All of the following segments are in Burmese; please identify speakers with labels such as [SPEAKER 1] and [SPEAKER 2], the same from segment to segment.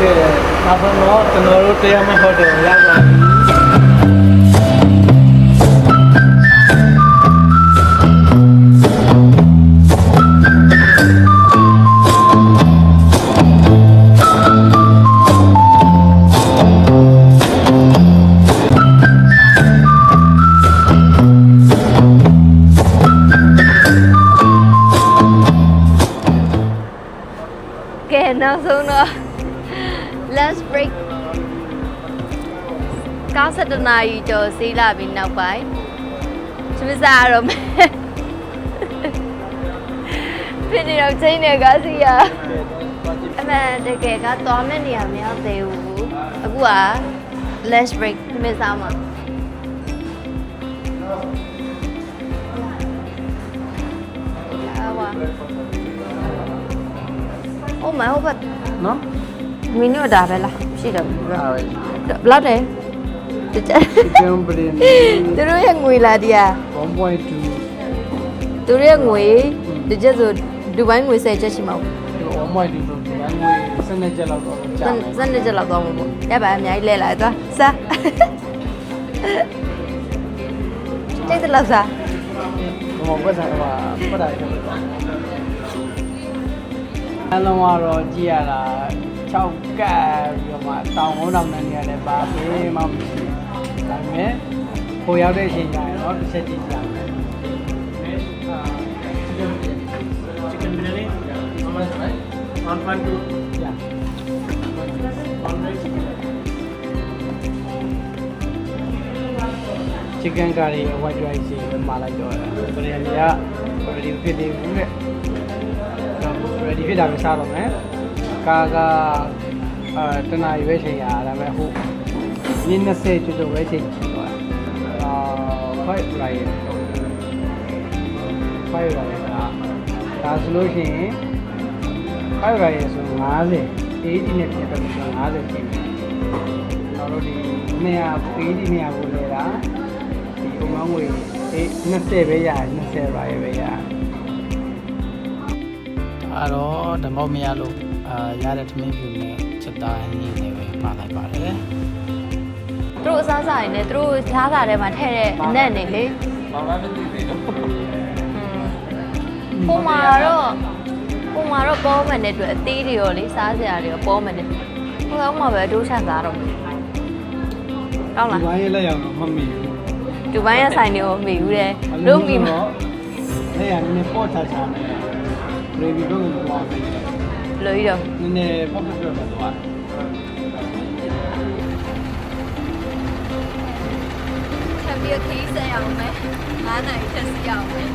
[SPEAKER 1] တယ်ဒါဆိုတော့ကျွန်တော်တို့တရားမဟုတ်တယ်ရောက်ပါ
[SPEAKER 2] နောက်ဆုံးတော့ lunch break 97နာရီကျော်စီးလာပြီးနောက်ပိုင်းစမစားရတော့မယ်ဖြစ်နေတော့ချိန်နေကားစီရအမှန်တကယ်ကသွားမယ့်နေရာမရောက်သေးဘူးအခုက lunch break စမစားမှာOh my god
[SPEAKER 1] နော်
[SPEAKER 2] မင်းတို့ဒါပဲလားရှိတယ်ဘယ်လောက်တယ်တကြ
[SPEAKER 1] chicken biryani
[SPEAKER 2] သူတို့ရဲ့ငွေလာဒီယာ
[SPEAKER 1] 1.2
[SPEAKER 2] သူတို့ရဲ့ငွေတကြဆိုဒူဘိုင်းငွေ10ချက်ရှိမှာပေါ့
[SPEAKER 1] 1.2ဆိုဒီငွေ12ကျပ်လောက်တော့ကြာ
[SPEAKER 2] 12ချက်လောက်သွားမှာပေါ့ရပါအများကြီးလဲလာသွားစားတိတ်တလောက်စား
[SPEAKER 1] ဘောပတ်တာကပတ်တာကျအလုံးကတော့ကြည့်ရတာ6ကပ်ပြီးတော့မှတောင်ကုန်းတောင်နဲ့နေရာလည်းပါပေးမှမရှိဒါပေမဲ့ကိုရောက်တဲ့အချိန်ကျရင်တော့တစ်ချက်ကြည့်ကြမယ် Chicken biryani how much right 1.2 yeah chicken curry white rice ကိုမှာလိုက်တော့တယ်biryani က ready ဖြစ်နေဘူးတဲ့ready ဖြစ်တာပဲစားတော့မယ်ကာကတနာရီပဲချိန်ရဒါပေမဲ့ဟိုနည်း20ကျော်ပဲချိန်ကြည့်တော့white rice ဒါဆိုလို့ရှိရင်white rice ဆို50 80နဲ့ပြတ်တော့50ချိန်ကျွန်တော်တို့ဒီ200 80 200ကိုလဲတာဒီဥမောင်းငွေ20ပဲရတယ်20 rice ပဲရတယ်အဲ့တော့ဓမ္မမရလို့ရတဲ့ထမင်းဖြူနဲ့ချက်သားဟင်းနဲ့ပဲပါလိုက်ပါတယ်
[SPEAKER 2] သူတို့အစားစားရင်လည်းသူတို့စားစားထဲမှာထည့်တဲ့အနက်နေလေ
[SPEAKER 1] ဘာမှမသိသေးဘူး
[SPEAKER 2] ပုံမှာတော့ပေါ်မှန်တဲ့အတွက်အသေးတွေရောလေစားစရာတွေရောပေါ်မှန်တယ်ဟိုကောင်မှပဲဒိုးချစားတော့ကောင်းလား
[SPEAKER 1] ဒီဘိုင်းရဲ့လက်ရောက်တော့မမီဘူး
[SPEAKER 2] ဒီဘိုင်းရဲ့ဆိုင်တွေကိုမီဘူးတဲ့တို့မီမှာ
[SPEAKER 1] လက်ရနည်းနည်းပေါ့ချာချာနဲ့ရေဒီတော့တော့
[SPEAKER 2] လို့ရတော့
[SPEAKER 1] နည်းနည်းပေါ့ပေါ့ပြောတော့
[SPEAKER 2] ချက်ပြီးခီးဆက်ရအောင်မယ်9နိုင်ချက်စီရအောင်မယ်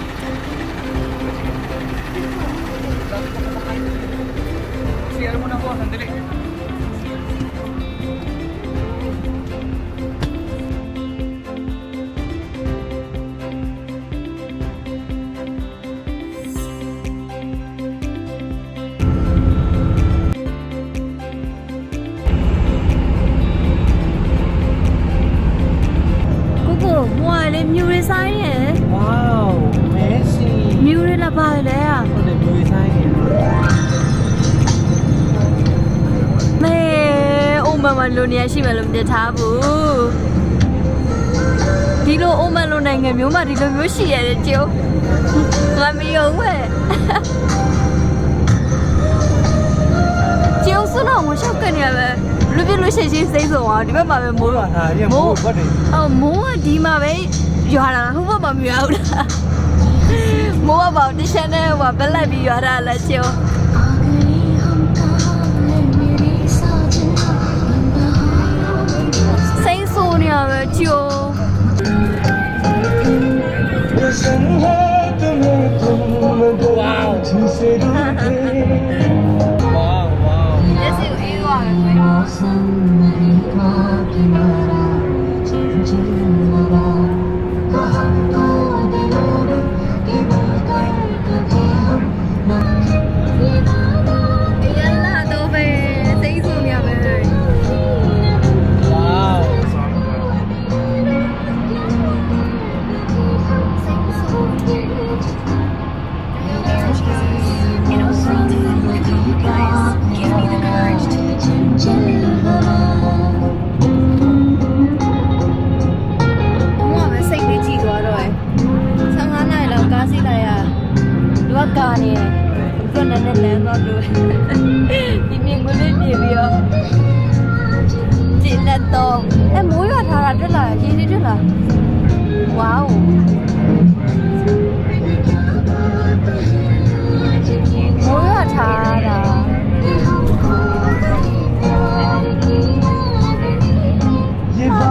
[SPEAKER 1] စီရမနာပေါ်ဟန်တယ်
[SPEAKER 2] မြူရဆိုင်ရယ်
[SPEAKER 1] Wow Messi
[SPEAKER 2] မြူရလာပါလေอ่ะ
[SPEAKER 1] ဟုတ်တယ်မြူရဆိုင်ရယ်
[SPEAKER 2] မေအိုမမလိုနေရရှိမယ်လို့မြင်ထားဘူးဒီလိုအိုမလိုနိုင်ငံမျိုးမှာဒီလိုမျိုးရှိရတဲ့ကျုပ်ငါမယုံပဲကျုပ်စတော့မရှောက်ကနေရပဲလူပြလို့ရှိချင်းစိမ့်ဆုံးအောင်ဒီဘက်မှာပဲမိုးတော့
[SPEAKER 1] ဟာရမိုးဘတ်တယ်
[SPEAKER 2] မိုးကဒီမှာပဲရွာတာဟိုဘက်မှာမရွာဘူးလားမိုးကပေါ့တရှမ်းနဲ့ဟိုဘက်လိုက်ပြီးရွာတာလဲကျုံစိမ့်ဆိုးနေရပဲကျုံYes, you are. တော့မိုးရွာထားတာတွေ့လားရင်းနေတွေ့လားဝေါမိုးရွာထားတာရေပါ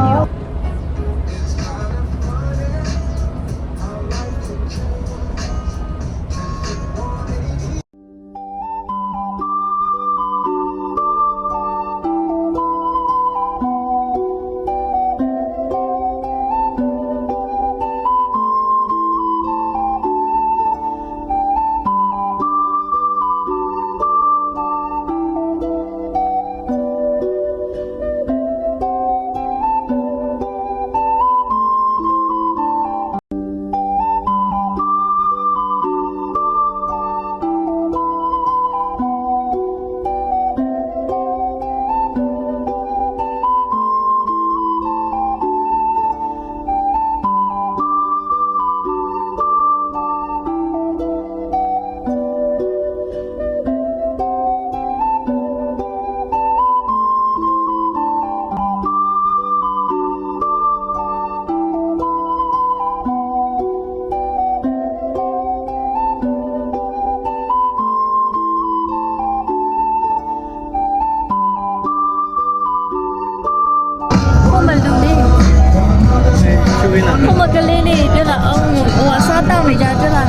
[SPEAKER 2] ဟိုမကလေးလေးတွေ့လားအောင်ဟိုအစားတောက်နေကြတွေ့လား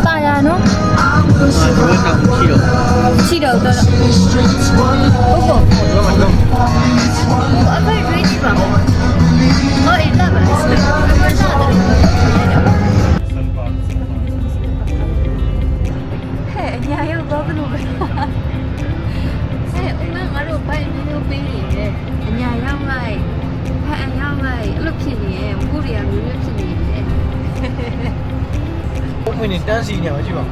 [SPEAKER 2] တာယာနော်ရှိတော့တော့ဟုတ်ကောအဖေတွေ့ကြည့်ပါဦးအော်အဲ့ဒါပါလေစတယ်အမစားတယ်ဟဲ့ညာရောက်တော့ဘယ်လိုပဲဟဲ့ဦးမငါတို့ပိုင်မျိုးပေးနေတယ်အညာရောက်လိုက်အရောက်လိုက်အဲ့လိုဖြစ်နေရဲ့ဘူးတွေကမျိုးမျိုးဖြစ်နေတယ်
[SPEAKER 1] ဘုံဝင်တန်းစီနေမှာကြည့်ပါ
[SPEAKER 2] မ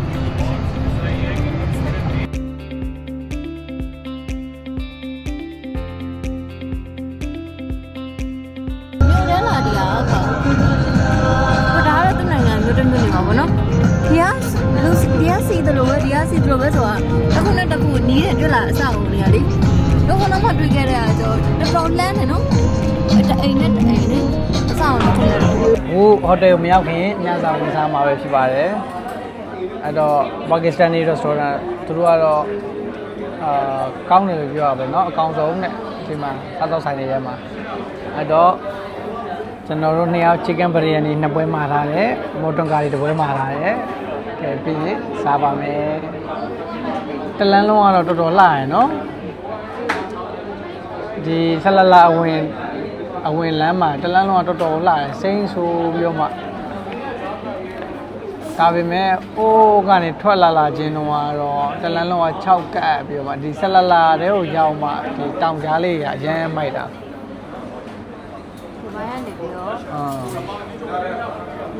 [SPEAKER 2] ြို့ထဲလာတရားဟုတ်ပါဘူးဒါတော့တနိုင်ငံမြို့တစ်မြို့နေမှာပေါ့နော်တရားလူတရားစီတယ်လို့ပဲတရားစီတယ်လို့ပဲဆိုတာအခုနဲ့တခုနီးတယ်တွေ့လားအဆောက်အဦတွေကလေတော့ကတော့မှတွေ့ခဲ့တဲ့အားကြောတော်တော်လန်းတယ်နော်အိမ်နဲ့အိမ်နဲ့အဆောက်အဦထင်တယ်
[SPEAKER 1] ဟိုဟိုတယ်မရောက်ခင်ညစာဝင်စားမှာပဲဖြစ်ပါတယ်အဲ့တော့ပါကစ္စတန်နီရက်စတောရန့်သူတို့ကတော့ကောင်းတယ်လို့ပြောရပါပဲเนาะအကောင်ဆုံးနဲ့ဒီမှာစားတော့ဆိုင်တွေထဲမှာအဲ့တော့ကျွန်တော်တို့နှစ်ယောက် chicken biryani နှစ်ပွဲမှာထားတယ်မော်တွန်ကာရီတစ်ပွဲမှာထားတယ်ကဲပြီးစားပါမယ်တလန်းလုံးကတော့တော်တော်လှရယ်เนาะဒီဆလလာအဝင်လမ်းမှာတလန်းလုံးကတော်တော်လှတယ်စိမ့်ဆိုပြီးတော့မှဒါပေမဲ့အိုးကနေထွက်လာခြင်းတော့တလန်းလုံးက6ကပ်ပြီးတော့မှဒီဆလလာတဲ့ကိုရောက်မှဒီတောင်ကြားလေးကအရမ်းမိုက်တာ
[SPEAKER 2] ဒီမှာရနေပြီးတော့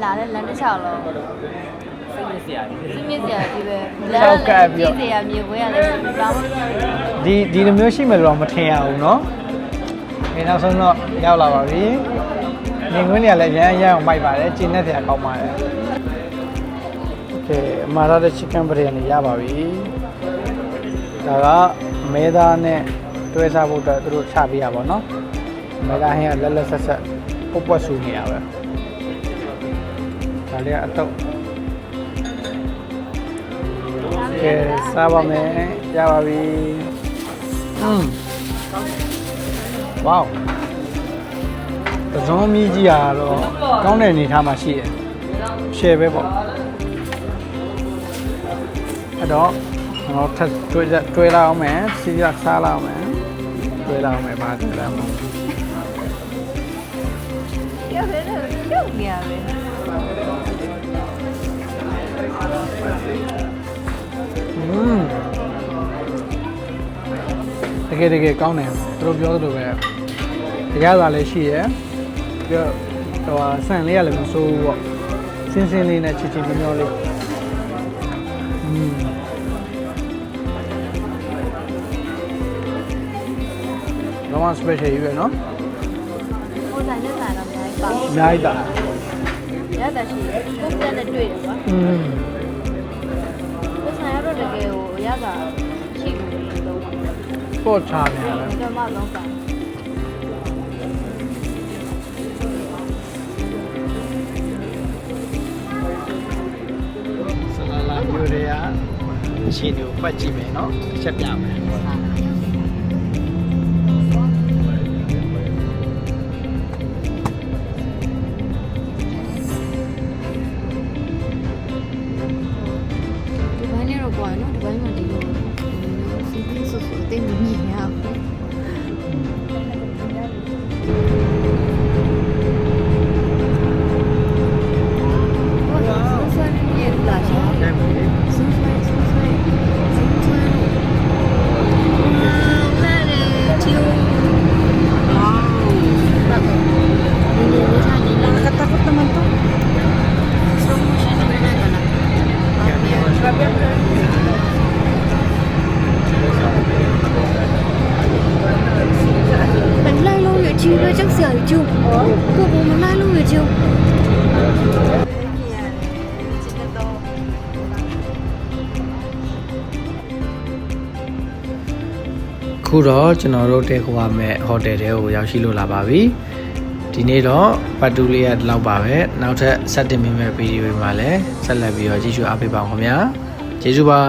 [SPEAKER 3] လာတဲ့လမ်းတစ်လျှောက်လုံး
[SPEAKER 2] စိတ်မြစ်စရာကြီး
[SPEAKER 3] စိတ်မြစ်စရာကြီးပဲလမ်းလည်းကြီးစရာမြေပွဲရလည်းဘာမှ
[SPEAKER 1] ဒီလိုမျိုးရှိမယ်လို့တော့မထင်ရဘူးเนาะဒီနောက်ဆုံးတော့ရောက်လာပါပြီနေခွင်းတွေကလည်းရမ်းအောင်မိုက်ပါတယ်ကျင်းတဲ့တရားကောင်းပါတယ်โอเคမာရတဲ့ chicken biryani ရပါပြီဒါကမဲသားနဲ့တွဲစားဖို့အတွက်သူတို့ချပေးရပါတော့เนาะမဲသားဟင်းကလက်ဆက်ဆက်ပုတ်ပွက်ဆူနေရပဲဒါလေးကအတော့ကဲစားပါမယ်ရပါပြီဝေါတစုံမီးကြီးကတော့ကောင်းတဲ့အနေထားမှာရှိတယ်ရှယ်ပဲပေါ့အဲ့တော့ကျွန်တော်ထပ်တွဲလာအောင်မယ်စီးရစားလာအောင်မယ်တွဲလာအောင်မယ်ပါတွဲလာအောင်
[SPEAKER 3] ရုပ်လည်းရုပ်နေရပဲ
[SPEAKER 1] တကယ်ကောင်းတယ်သူတို့ပြောသလိုပဲတရားသာလည်းရှိရယ်ပြီးတော့ဆန်လေးကလည်းမဆိုးဘူးပေါ့စင်းစင်းလေးနဲ့ချစ်ချစ်မျောလေးလောက special ကြီးပဲเนาะ
[SPEAKER 3] ဟိုဆိုင်နဲ့ဆိုင်တော့အများကြီးပါ
[SPEAKER 1] အများကြီးတာ
[SPEAKER 3] ရတာရှိကိုပြန်နဲ့တွေ့တယ်ကွာကိုဆိုင်ရတော့တကယ်ကိုရတာရှိလို့လုံးပါ
[SPEAKER 1] sport ချာနေတယ်
[SPEAKER 3] ဓမ္မလုံးပါ
[SPEAKER 1] ဆလာလာမျိုးတွေကရှင်းကိုပတ်ကြည့်မယ်နော်တစ်ချက်ပြမယ်
[SPEAKER 2] ဒီဘိုင်းနဲ့တော့ကွာနော်ဒီဘိုင်းမှာဒီလိုစီးပြီးဆိုဆိုတိတ်မမြင်ရဘူးဆွဲနေရလာချာ
[SPEAKER 1] တယ်မယ်
[SPEAKER 2] ဆွဲဆွဲဆွဲဆွဲဆွဲလာလေချီဝါးဒီလိုလေးထားနေလားကတ်ကတ်တမန်တော့ slow motion နဲ့လည်းကလား本来路也去了，这小酒，不我们来路也就。
[SPEAKER 1] ခုတော့ကျွန်တော်တို့တဲ့ခွာမဲ့ဟိုတယ်တွေကိုရောက်ရှိလို့လာပါပြီဒီနေ့တော့ပတ်တူလေးရဒီလောက်ပါပဲနောက်ထပ်ဆက်တင်ပေးမယ့်ဗီဒီယိုတွေမှာလည်းဆက်လက်ပြီးတော့ကြည့်ရှုအားပေးပါဦးခင်ဗျာကျေးဇူးပါ